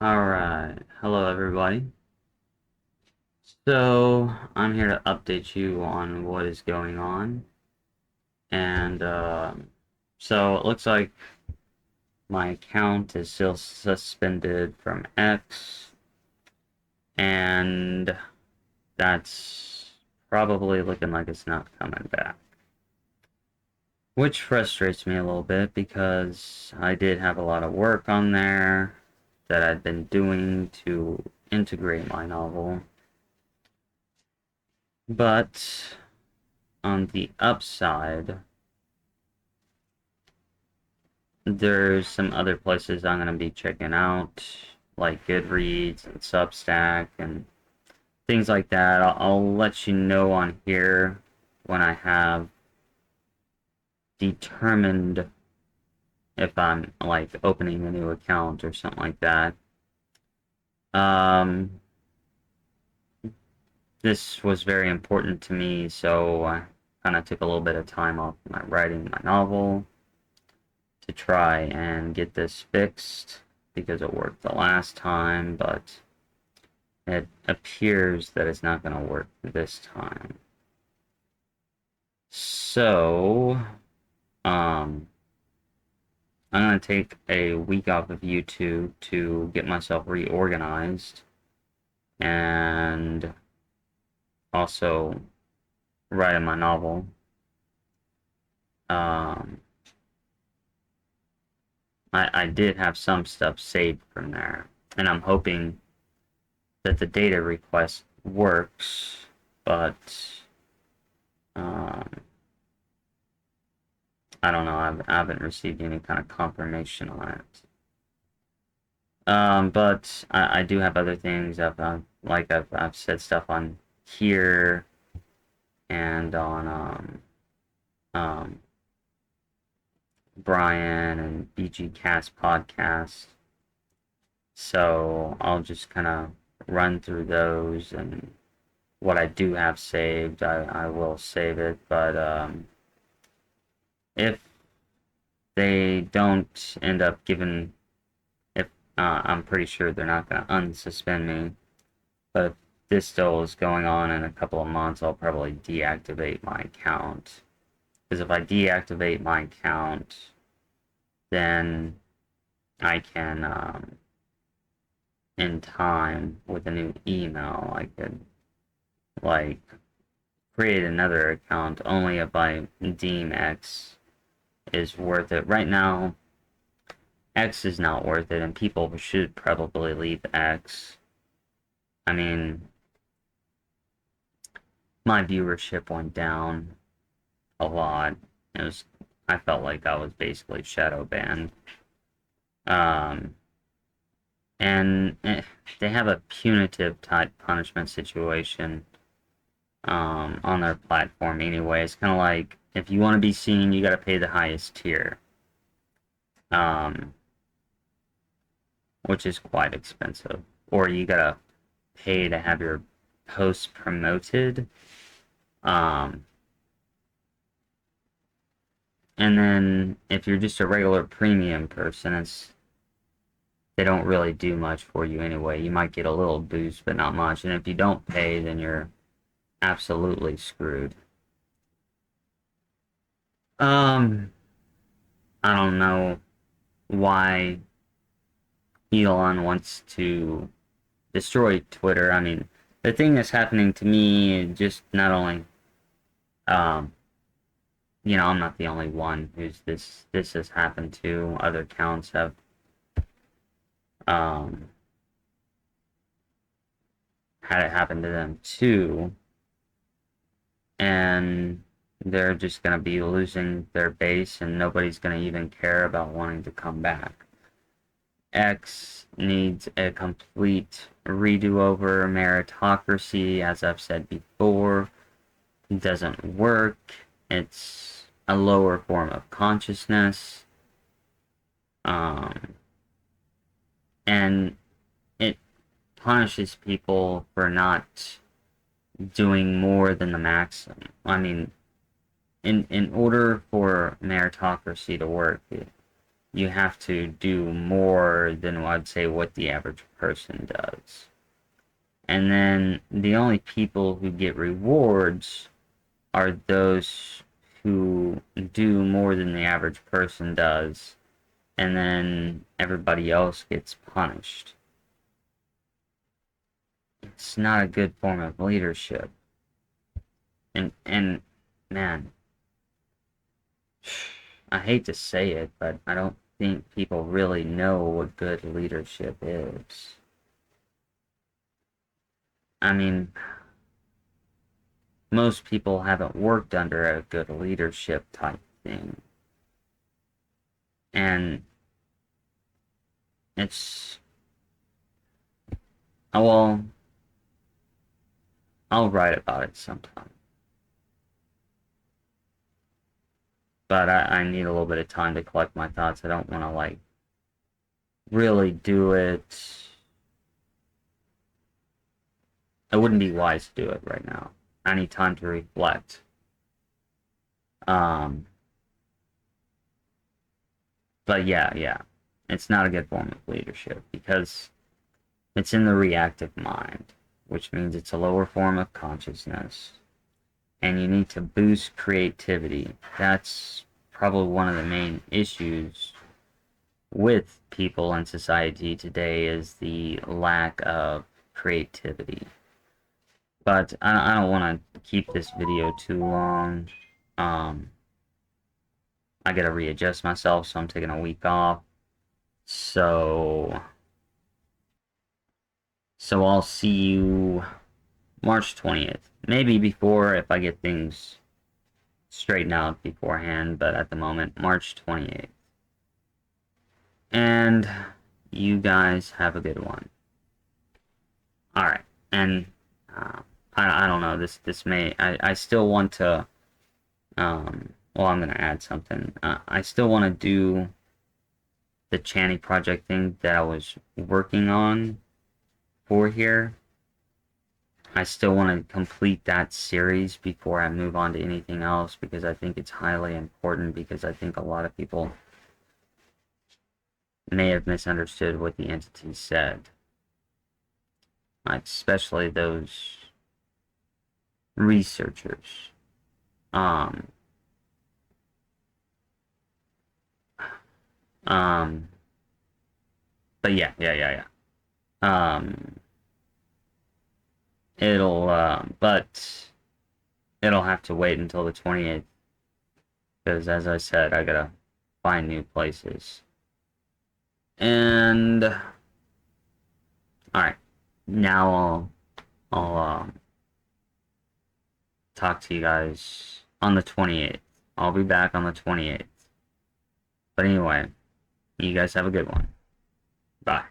Alright, hello everybody. So, I'm here to update you on what is going on. And, so it looks like my account is still suspended from X, and that's probably looking like it's not coming back. Which frustrates me a little bit because I did have a lot of work on there that I'd been doing to integrate my novel. But on the upside, there's some other places I'm going to be checking out, like Goodreads and Substack and things like that. I'll let you know on here when I have determined if I'm like opening a new account or something like that. Um, this was very important to me, so I kind of took a little bit of time off my writing my novel to try and get this fixed because it worked the last time, but it appears that it's not going to work this time. So, um, I'm going to take a week off of YouTube to get myself reorganized and also write my novel. Um, I did have some stuff saved from there, and I'm hoping that the data request works, but um, I don't know. I haven't received any kind of confirmation on it. But I do have other things. I've said stuff on here and on um, Brian and BG Cast podcast. So I'll just kind of run through those, and what I do have saved, I will save it. But if they don't end up giving, if I'm pretty sure they're not going to unsuspend me, but if this still is going on in a couple of months, I'll probably deactivate my account. Because if I deactivate my account, then I can, in time, with a new email, I could, like, create another account only if I deem X is worth it. Right now, X is not worth it, and people should probably leave X. I mean, my viewership went down a lot. It was, I felt like I was basically shadow banned. Um, and they have a punitive type punishment situation on their platform anyway. It's kind of like if you want to be seen, you got to pay the highest tier, um, which is quite expensive, or you got to pay to have your posts promoted. Um, and then if you're just a regular premium person, they don't really do much for you anyway. You might get a little boost, but not much. And if you don't pay, then you're absolutely screwed. Um, I don't know why Elon wants to destroy Twitter. I mean, the thing that's happening to me, just not only, um, I'm not the only one who's this has happened to. Other accounts have, um, had it happen to them too, and they're just gonna be losing their base, and nobody's gonna even care about wanting to come back. X needs a complete redo over. Meritocracy, as I've said before, doesn't work. It's a lower form of consciousness. Um, and it punishes people for not doing more than the maximum. I mean, in order for meritocracy to work, you have to do more than, I'd say, what the average person does. And then the only people who get rewards are those who do more than the average person does, and then everybody else gets punished. It's not a good form of leadership. And man, I hate to say it, but I don't think people really know what good leadership is. I mean, most people haven't worked under a good leadership type thing. And it's, well, I'll write about it sometime. But I need a little bit of time to collect my thoughts. I don't want to, like, really do it. It wouldn't be wise to do it right now. I need time to reflect. But yeah. It's not a good form of leadership because it's in the reactive mind, which means it's a lower form of consciousness. And you need to boost creativity. That's probably one of the main issues with people in society today, is the lack of creativity. But I don't want to keep this video too long. I gotta readjust myself, so I'm taking a week off. So I'll see you March 20th. Maybe before, if I get things straightened out beforehand, but at the moment, March 28th. And you guys have a good one. Alright, and I don't know, this may, I still want to, well, I'm gonna add something. I still want to do the Channy project thing that I was working on for here. I still want to complete that series before I move on to anything else, because I think it's highly important, because I think a lot of people may have misunderstood what the entity said. Like, especially those researchers. But yeah. But it'll have to wait until the 28th, because as I said, I gotta find new places. And alright, now I'll talk to you guys on the 28th. I'll be back on the 28th. But anyway, you guys have a good one. Bye.